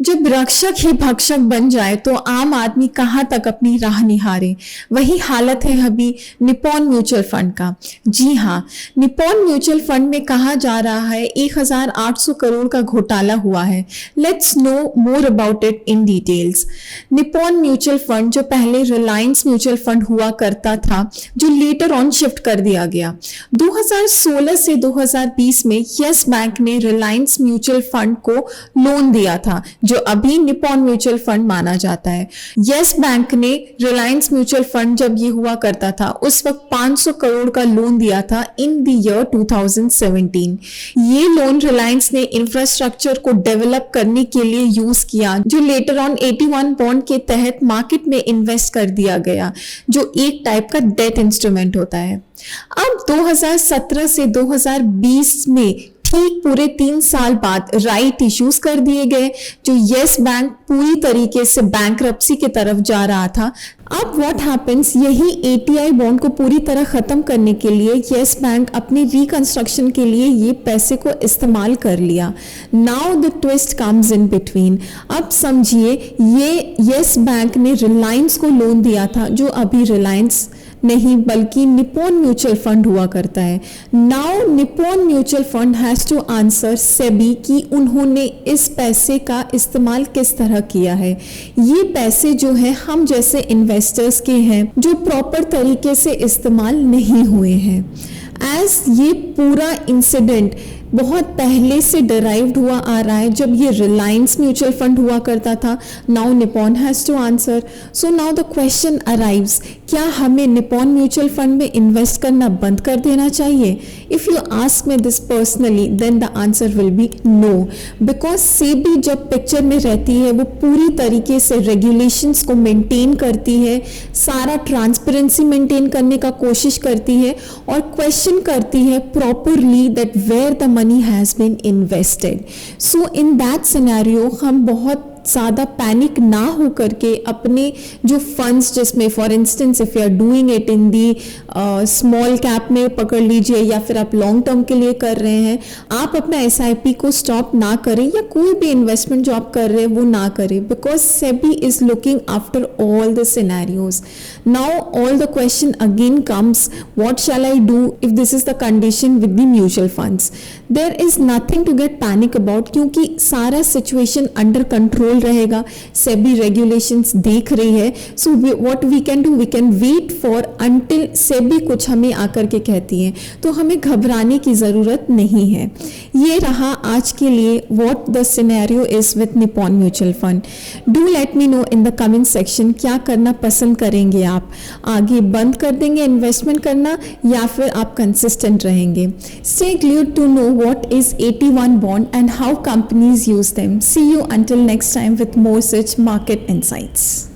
जब रक्षक ही भक्षक बन जाए तो आम आदमी कहाँ तक अपनी राह निहारे। वही हालत है अभी निप्पॉन म्यूचुअल फंड का। जी हाँ, निप्पॉन म्यूचुअल फंड में कहा जा रहा है 1800 करोड़ का घोटाला हुआ है। Let's no more about it in details. Nippon mutual fund जो पहले रिलायंस म्यूचुअल फंड हुआ करता था, जो लेटर ऑन शिफ्ट कर दिया गया। 2016 से 2020 में यस बैंक ने रिलायंस म्यूचुअल फंड को लोन दिया था, जो अभी निप्पॉन म्यूचुअल फंड माना जाता है। यस बैंक ने रिलायंस म्यूचुअल फंड जब ये हुआ करता था उस वक्त 500 करोड़ का लोन दिया था इन द ईयर 2017। ये लोन रिलायंस ने इंफ्रास्ट्रक्चर को डेवलप करने के लिए यूज किया, जो लेटर ऑन 81 बॉन्ड के तहत मार्केट में इन्वेस्ट कर दिया गया, जो एक टाइप का डेट इंस्ट्रूमेंट होता है। अब 2017 से 2020 में ठीक पूरे 3 साल बाद राइट इश्यूज कर दिए गए, जो यस बैंक पूरी तरीके से बैंक्रप्सी की तरफ जा रहा था। अब व्हाट हैपेंस, यही एटीआई बॉन्ड को पूरी तरह खत्म करने के लिए यस बैंक अपने रिकंस्ट्रक्शन के लिए ये पैसे को इस्तेमाल कर लिया। Now the twist comes in between. अब समझिए, ये यस बैंक ने रिलायंस को लोन दिया था, जो अभी रिलायंस नहीं बल्कि निप्पॉन म्यूचुअल फंड हुआ करता है। Now Nippon mutual fund has to answer SEBI कि उन्होंने इस पैसे का इस्तेमाल किस तरह किया है। ये पैसे जो है हम जैसे इन्वेस्टर्स के हैं, जो प्रॉपर तरीके से इस्तेमाल नहीं हुए हैं। एज ये पूरा इंसिडेंट बहुत पहले से डराइव्ड हुआ आ रहा है, जब ये रिलायंस म्यूचुअल फंड हुआ करता था। Now Nippon has to answer. So now the question arrives, क्या हमें निप्पॉन म्यूचुअल फंड में इन्वेस्ट करना बंद कर देना चाहिए? If you ask me this personally, then the answer will be no, because SEBI जब पिक्चर में रहती है वो पूरी तरीके से रेगुलेशंस को मेंटेन करती है, सारा ट्रांसपेरेंसी मेंटेन करने का कोशिश करती है और क्वेश्चन करती है properly that where the money has been invested. So in that scenario हम बहुत ज़्यादा पैनिक ना हो करके अपने जो फंड्स, जिसमें for instance if you are doing it in the small cap में पकड़ लीजिए, या फिर आप लॉन्ग टर्म के लिए कर रहे हैं, आप अपना एसआईपी को स्टॉप ना करें, या कोई भी इन्वेस्टमेंट जो आप कर रहे हैं वो ना करें, because SEBI is looking after all the scenarios. Now all the question again comes, what shall I do if this is the condition with the mutual funds? There is nothing to get panic about, क्योंकि सारा situation under control रहेगा। SEBI regulations देख रही है। So what we can do, we can wait for until SEBI कुछ हमें आकर के कहती है, तो हमें घबराने की जरूरत नहीं है। ये रहा आज के लिए what the scenario is with Nippon mutual fund. Do let me know in the comment section, क्या करना पसंद करेंगे आप? आगे बंद कर देंगे इन्वेस्टमेंट करना, या फिर आप कंसिस्टेंट रहेंगे? Stay glued to no what is 81 bond and how companies use them. See you until next time with more such market insights.